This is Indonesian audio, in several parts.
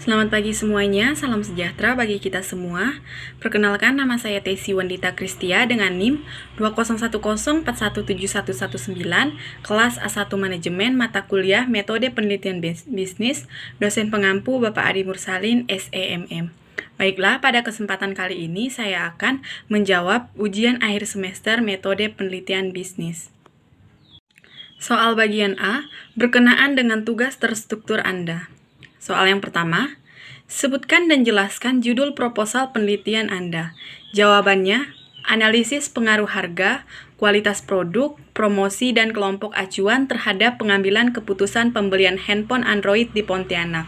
Selamat pagi semuanya, salam sejahtera bagi kita semua. Perkenalkan, nama saya Tesi Wandita Kristia dengan NIM 20104171119, kelas A1 Manajemen, mata kuliah Metode Penelitian Bisnis, dosen pengampu Bapak Adi Mursalin, SEMM. Baiklah, pada kesempatan kali ini saya akan menjawab ujian akhir semester Metode Penelitian Bisnis. Soal bagian A, berkenaan dengan tugas terstruktur Anda. Soal yang pertama, sebutkan dan jelaskan judul proposal penelitian Anda. Jawabannya, analisis pengaruh harga, kualitas produk, promosi, dan kelompok acuan terhadap pengambilan keputusan pembelian handphone Android di Pontianak.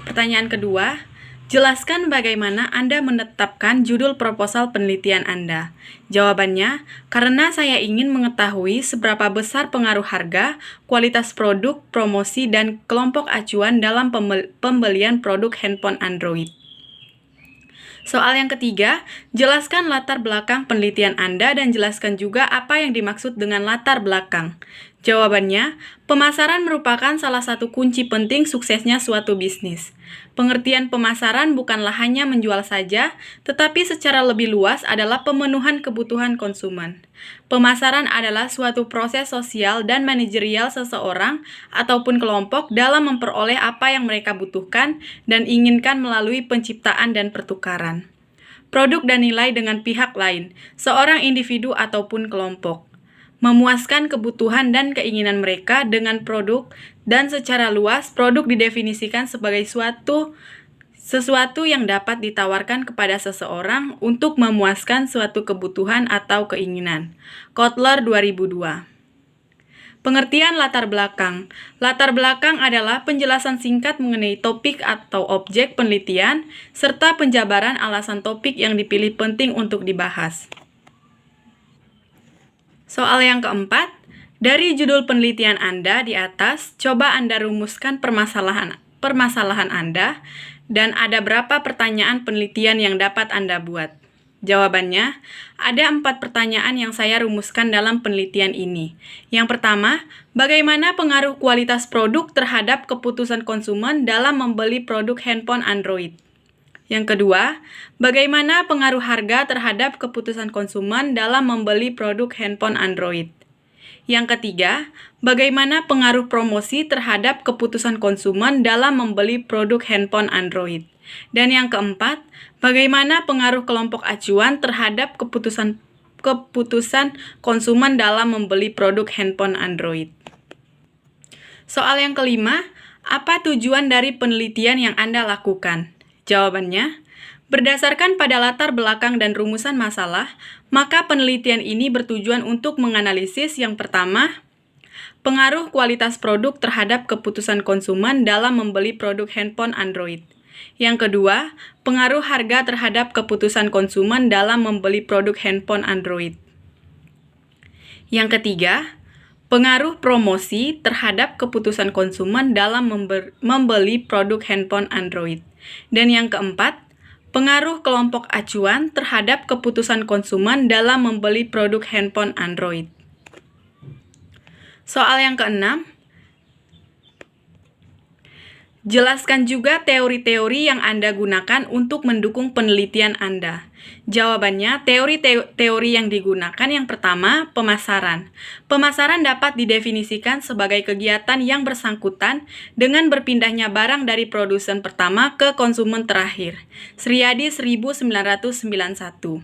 Pertanyaan kedua, jelaskan bagaimana Anda menetapkan judul proposal penelitian Anda. Jawabannya, karena saya ingin mengetahui seberapa besar pengaruh harga, kualitas produk, promosi, dan kelompok acuan dalam pembelian produk handphone Android. Soal yang ketiga, jelaskan latar belakang penelitian Anda dan jelaskan juga apa yang dimaksud dengan latar belakang. Jawabannya, pemasaran merupakan salah satu kunci penting suksesnya suatu bisnis. Pengertian pemasaran bukanlah hanya menjual saja, tetapi secara lebih luas adalah pemenuhan kebutuhan konsumen. Pemasaran adalah suatu proses sosial dan manajerial seseorang ataupun kelompok dalam memperoleh apa yang mereka butuhkan dan inginkan melalui penciptaan dan pertukaran produk dan nilai dengan pihak lain, seorang individu ataupun kelompok. Memuaskan kebutuhan dan keinginan mereka dengan produk, dan secara luas produk didefinisikan sebagai sesuatu yang dapat ditawarkan kepada seseorang untuk memuaskan suatu kebutuhan atau keinginan. Kotler 2002. Pengertian latar belakang. Latar belakang adalah penjelasan singkat mengenai topik atau objek penelitian, serta penjabaran alasan topik yang dipilih penting untuk dibahas. Soal yang keempat, dari judul penelitian Anda di atas, coba Anda rumuskan permasalahan Anda dan ada berapa pertanyaan penelitian yang dapat Anda buat. Jawabannya, ada 4 pertanyaan yang saya rumuskan dalam penelitian ini. Yang pertama, bagaimana pengaruh kualitas produk terhadap keputusan konsumen dalam membeli produk handphone Android? Yang kedua, bagaimana pengaruh harga terhadap keputusan konsumen dalam membeli produk handphone Android? Yang ketiga, bagaimana pengaruh promosi terhadap keputusan konsumen dalam membeli produk handphone Android? Dan yang keempat, bagaimana pengaruh kelompok acuan terhadap keputusan konsumen dalam membeli produk handphone Android? Soal yang kelima, apa tujuan dari penelitian yang Anda lakukan? Jawabannya, berdasarkan pada latar belakang dan rumusan masalah, maka penelitian ini bertujuan untuk menganalisis yang pertama, pengaruh kualitas produk terhadap keputusan konsumen dalam membeli produk handphone Android. Yang kedua, pengaruh harga terhadap keputusan konsumen dalam membeli produk handphone Android. Yang ketiga, pengaruh promosi terhadap keputusan konsumen dalam membeli produk handphone Android. Dan yang keempat, pengaruh kelompok acuan terhadap keputusan konsumen dalam membeli produk handphone Android. Soal yang keenam, jelaskan juga teori-teori yang Anda gunakan untuk mendukung penelitian Anda. Jawabannya, teori-teori yang digunakan yang pertama, pemasaran. Pemasaran dapat didefinisikan sebagai kegiatan yang bersangkutan dengan berpindahnya barang dari produsen pertama ke konsumen terakhir. Sriadi 1991.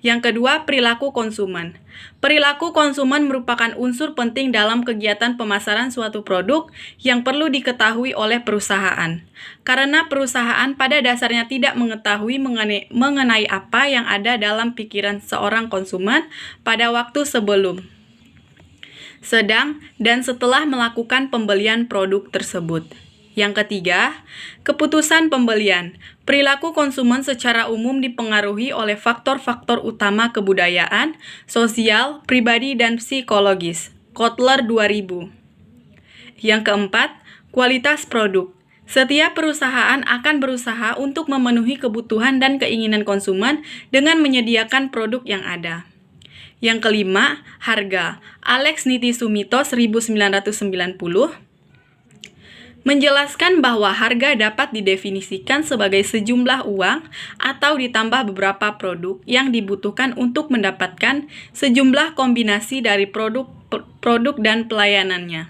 Yang kedua, perilaku konsumen. Perilaku konsumen merupakan unsur penting dalam kegiatan pemasaran suatu produk yang perlu diketahui oleh perusahaan. Karena perusahaan pada dasarnya tidak mengetahui mengenai apa yang ada dalam pikiran seorang konsumen pada waktu sebelum, sedang, dan setelah melakukan pembelian produk tersebut. Yang ketiga, keputusan pembelian. Perilaku konsumen secara umum dipengaruhi oleh faktor-faktor utama kebudayaan, sosial, pribadi, dan psikologis. Kotler 2000. Yang keempat, kualitas produk. Setiap perusahaan akan berusaha untuk memenuhi kebutuhan dan keinginan konsumen dengan menyediakan produk yang ada. Yang kelima, harga. Alex Niti Sumito 1990. menjelaskan bahwa harga dapat didefinisikan sebagai sejumlah uang atau ditambah beberapa produk yang dibutuhkan untuk mendapatkan sejumlah kombinasi dari produk dan pelayanannya.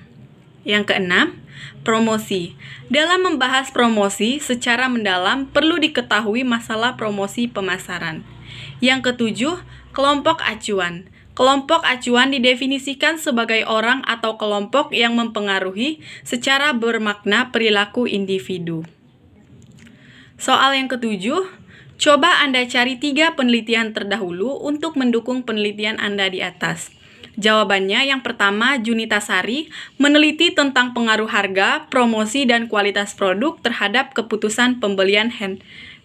Yang keenam, promosi. Dalam membahas promosi secara mendalam, perlu diketahui masalah promosi pemasaran. Yang ketujuh, kelompok acuan. Kelompok acuan didefinisikan sebagai orang atau kelompok yang mempengaruhi secara bermakna perilaku individu. Soal yang ketujuh, coba Anda cari 3 penelitian terdahulu untuk mendukung penelitian Anda di atas. Jawabannya yang pertama, Junita Sari meneliti tentang pengaruh harga, promosi, dan kualitas produk terhadap keputusan pembelian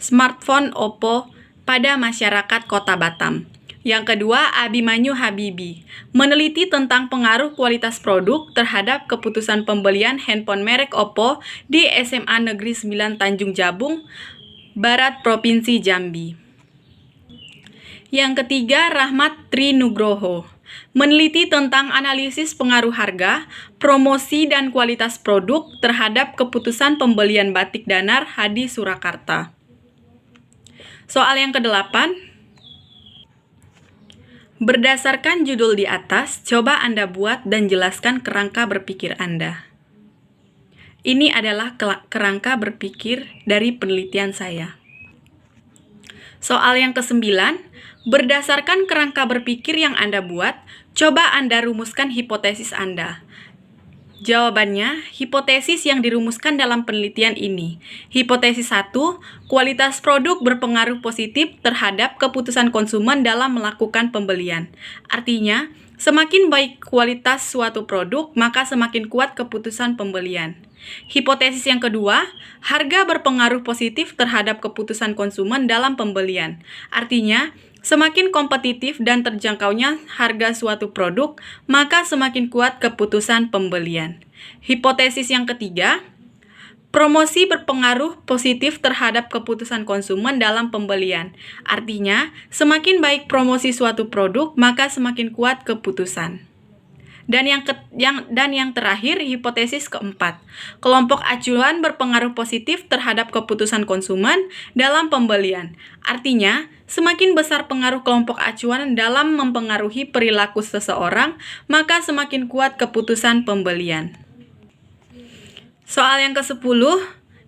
smartphone Oppo pada masyarakat Kota Batam. Yang kedua, Abimanyu Habibi meneliti tentang pengaruh kualitas produk terhadap keputusan pembelian handphone merek Oppo di SMA Negeri 9 Tanjung Jabung, Barat Provinsi Jambi. Yang ketiga, Rahmat Trinugroho meneliti tentang analisis pengaruh harga, promosi, dan kualitas produk terhadap keputusan pembelian batik Danar Hadi Surakarta. Soal yang ke-8, berdasarkan judul di atas, coba Anda buat dan jelaskan kerangka berpikir Anda. Ini adalah kerangka berpikir dari penelitian saya. Soal yang ke-9, berdasarkan kerangka berpikir yang Anda buat, coba Anda rumuskan hipotesis Anda. Jawabannya, hipotesis yang dirumuskan dalam penelitian ini. Hipotesis 1, kualitas produk berpengaruh positif terhadap keputusan konsumen dalam melakukan pembelian. Artinya, semakin baik kualitas suatu produk, maka semakin kuat keputusan pembelian. Hipotesis yang kedua, harga berpengaruh positif terhadap keputusan konsumen dalam pembelian. Artinya, semakin kompetitif dan terjangkaunya harga suatu produk, maka semakin kuat keputusan pembelian. Hipotesis yang ketiga, promosi berpengaruh positif terhadap keputusan konsumen dalam pembelian. Artinya, semakin baik promosi suatu produk, maka semakin kuat keputusan. Dan yang terakhir, hipotesis keempat, kelompok acuan berpengaruh positif terhadap keputusan konsumen dalam pembelian. Artinya, semakin besar pengaruh kelompok acuan dalam mempengaruhi perilaku seseorang, maka semakin kuat keputusan pembelian. Soal yang ke-10,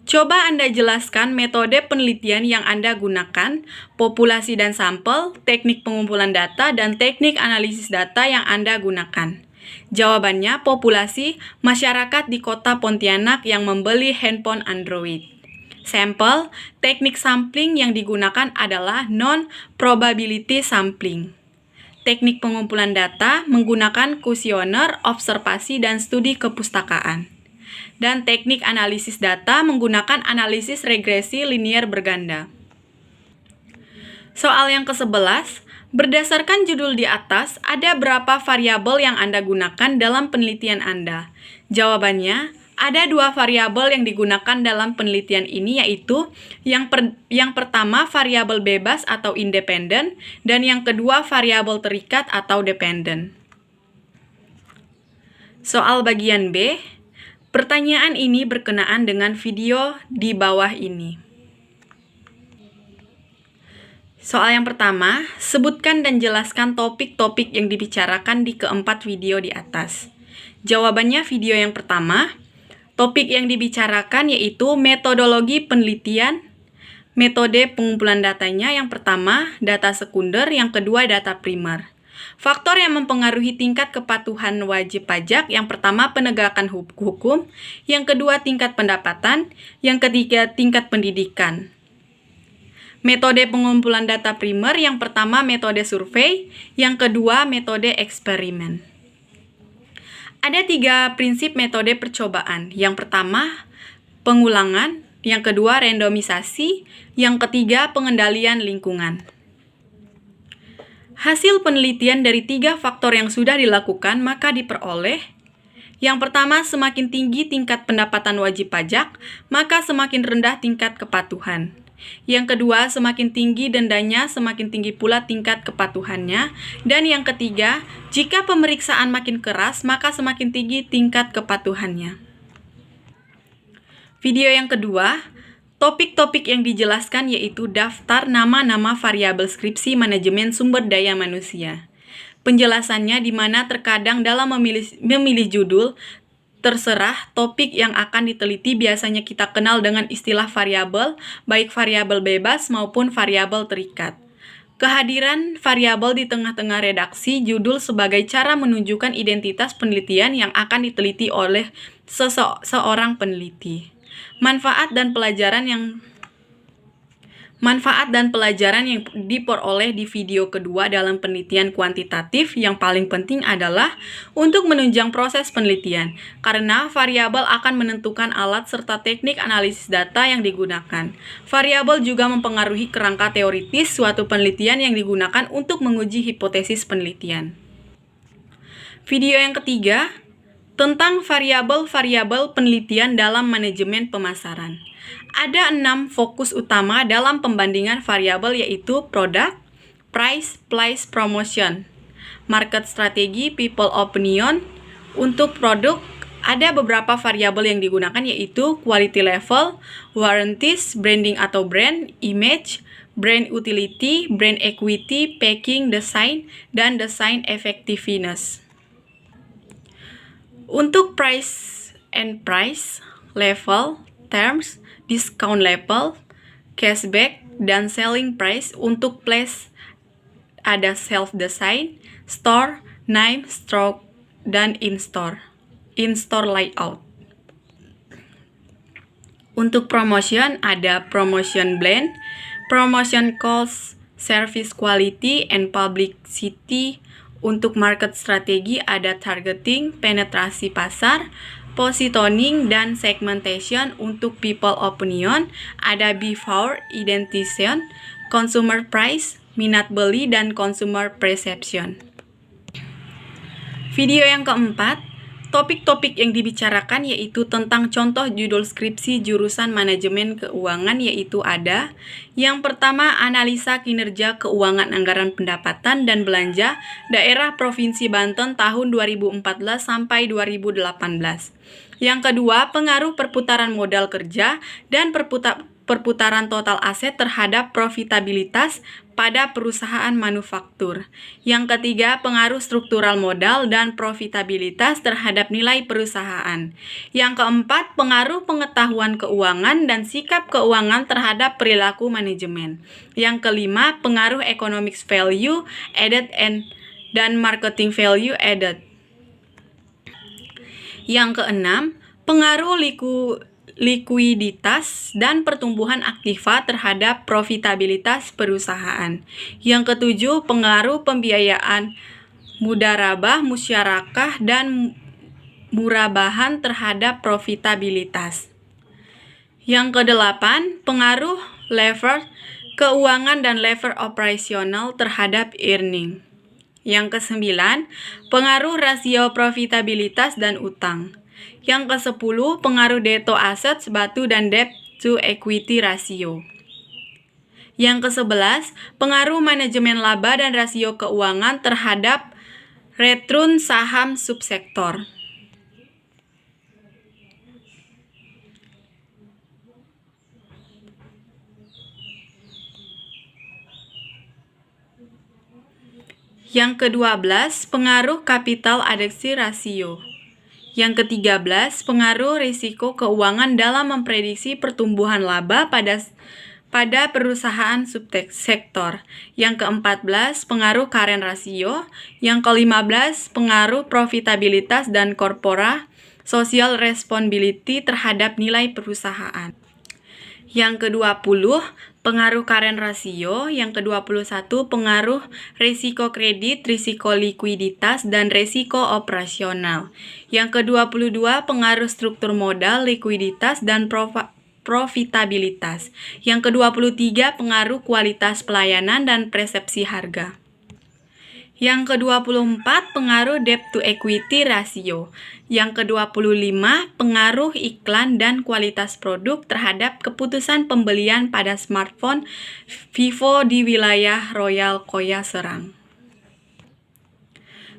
coba Anda jelaskan metode penelitian yang Anda gunakan, populasi dan sampel, teknik pengumpulan data, dan teknik analisis data yang Anda gunakan. Jawabannya, populasi masyarakat di kota Pontianak yang membeli handphone Android. Sampel, teknik sampling yang digunakan adalah non-probability sampling. Teknik pengumpulan data menggunakan kuesioner, observasi, dan studi kepustakaan. Dan teknik analisis data menggunakan analisis regresi linear berganda. Soal yang ke-11, berdasarkan judul di atas, ada berapa variabel yang Anda gunakan dalam penelitian Anda? Jawabannya, ada 2 variabel yang digunakan dalam penelitian ini, yaitu yang pertama variabel bebas atau independen, dan yang kedua variabel terikat atau dependen. Soal bagian B, pertanyaan ini berkenaan dengan video di bawah ini. Soal yang pertama, sebutkan dan jelaskan topik-topik yang dibicarakan di keempat video di atas. Jawabannya video yang pertama, topik yang dibicarakan yaitu metodologi penelitian, metode pengumpulan datanya yang pertama, data sekunder, yang kedua, data primer. Faktor yang mempengaruhi tingkat kepatuhan wajib pajak, yang pertama penegakan hukum, yang kedua tingkat pendapatan, yang ketiga tingkat pendidikan. Metode pengumpulan data primer, yang pertama metode survei, yang kedua metode eksperimen. Ada 3 prinsip metode percobaan. Yang pertama, pengulangan, yang kedua randomisasi, yang ketiga pengendalian lingkungan. Hasil penelitian dari 3 faktor yang sudah dilakukan maka diperoleh. Yang pertama, semakin tinggi tingkat pendapatan wajib pajak, maka semakin rendah tingkat kepatuhan. Yang kedua, semakin tinggi dendanya, semakin tinggi pula tingkat kepatuhannya. Dan yang ketiga, jika pemeriksaan makin keras, maka semakin tinggi tingkat kepatuhannya. Video yang kedua, topik-topik yang dijelaskan yaitu daftar nama-nama variabel skripsi manajemen sumber daya manusia. Penjelasannya di mana terkadang dalam memilih judul, terserah topik yang akan diteliti biasanya kita kenal dengan istilah variabel, baik variabel bebas maupun variabel terikat. Kehadiran variabel di tengah-tengah redaksi judul sebagai cara menunjukkan identitas penelitian yang akan diteliti oleh seorang peneliti. Manfaat dan pelajaran yang diperoleh di video kedua dalam penelitian kuantitatif yang paling penting adalah untuk menunjang proses penelitian, karena variabel akan menentukan alat serta teknik analisis data yang digunakan. Variabel juga mempengaruhi kerangka teoritis suatu penelitian yang digunakan untuk menguji hipotesis penelitian. Video yang ketiga, tentang variabel-variabel penelitian dalam manajemen pemasaran. Ada 6 fokus utama dalam pembandingan variabel yaitu product, price, place, promotion, market strategy, people opinion. Untuk produk, ada beberapa variabel yang digunakan yaitu quality level, warranties, branding atau brand, image, brand utility, brand equity, packing, design, dan design effectiveness. Untuk price level, terms, discount level, cashback, dan selling price. Untuk place ada self-design, store, name, stroke, dan in-store layout. Untuk promotion ada promotion blend, promotion cost, service quality, and publicity. Untuk market strategi ada targeting, penetrasi pasar, positioning, dan segmentation. Untuk people opinion ada before identification, consumer price, minat beli, dan consumer perception. Video yang keempat, topik-topik yang dibicarakan yaitu tentang contoh judul skripsi jurusan manajemen keuangan, yaitu ada yang pertama, analisa kinerja keuangan anggaran pendapatan dan belanja daerah Provinsi Banten tahun 2014 sampai 2018. Yang kedua, pengaruh perputaran modal kerja dan perputaran total aset terhadap profitabilitas pada perusahaan manufaktur. Yang ketiga, pengaruh struktural modal dan profitabilitas terhadap nilai perusahaan. Yang keempat, pengaruh pengetahuan keuangan dan sikap keuangan terhadap perilaku manajemen. Yang kelima, pengaruh economic value added dan marketing value added. Yang keenam, pengaruh likuiditas dan pertumbuhan aktiva terhadap profitabilitas perusahaan. Yang ketujuh, pengaruh pembiayaan mudharabah, musyarakah, dan murabahan terhadap profitabilitas. Yang kedelapan, pengaruh lever keuangan dan lever operasional terhadap earning. Yang kesembilan, pengaruh rasio profitabilitas dan utang. Yang ke-10, pengaruh debt to assets, batu, dan debt to equity ratio. Yang ke-11, pengaruh manajemen laba dan rasio keuangan terhadap return saham subsektor. Yang ke-12, pengaruh capital adequacy ratio. Yang ke-13, pengaruh risiko keuangan dalam memprediksi pertumbuhan laba pada perusahaan subsektor. Yang ke-14, pengaruh current ratio. Yang ke-15, pengaruh profitabilitas dan corporate social responsibility terhadap nilai perusahaan. Yang ke-20, pengaruh current ratio. Yang ke-21, pengaruh risiko kredit, risiko likuiditas, dan risiko operasional. Yang ke-22, pengaruh struktur modal, likuiditas, dan profitabilitas. Yang ke-23, pengaruh kualitas pelayanan dan persepsi harga. Yang ke-24, pengaruh debt to equity ratio. Yang ke-25, pengaruh iklan dan kualitas produk terhadap keputusan pembelian pada smartphone Vivo di wilayah Royal Koya Serang.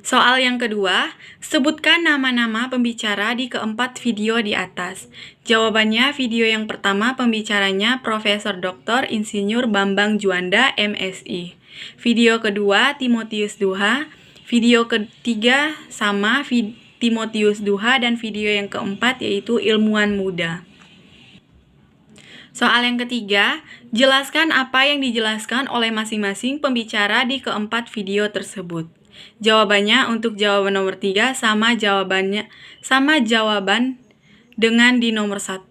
Soal yang kedua, sebutkan nama-nama pembicara di keempat video di atas. Jawabannya, video yang pertama pembicaranya Profesor Dr. Insinyur Bambang Juanda, MSI. Video kedua, Timotius Duha. Video ketiga sama Timotius Duha, dan video yang keempat yaitu Ilmuwan Muda. Soal yang ketiga, jelaskan apa yang dijelaskan oleh masing-masing pembicara di keempat video tersebut. Jawabannya untuk jawaban nomor 3 sama jawaban dengan di nomor 1.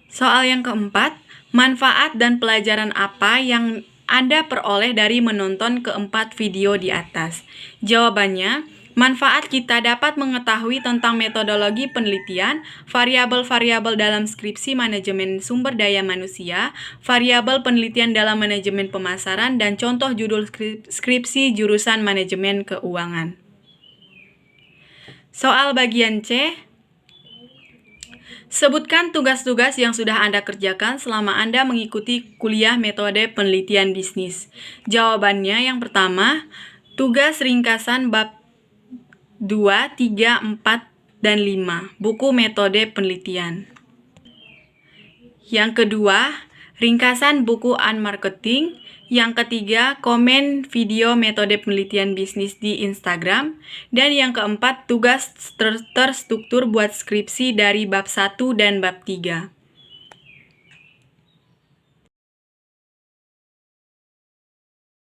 Soal yang keempat, manfaat dan pelajaran apa yang Anda peroleh dari menonton keempat video di atas? Jawabannya, manfaat kita dapat mengetahui tentang metodologi penelitian, variabel-variabel dalam skripsi manajemen sumber daya manusia, variabel penelitian dalam manajemen pemasaran, dan contoh judul skripsi jurusan manajemen keuangan. Soal bagian C, sebutkan tugas-tugas yang sudah Anda kerjakan selama Anda mengikuti kuliah metode penelitian bisnis. Jawabannya yang pertama, tugas ringkasan bab 2, 3, 4, dan 5, buku metode penelitian. Yang kedua, ringkasan buku Unmarketing. Yang ketiga, komen video metode penelitian bisnis di Instagram. Dan yang keempat, tugas terstruktur buat skripsi dari bab 1 dan bab 3.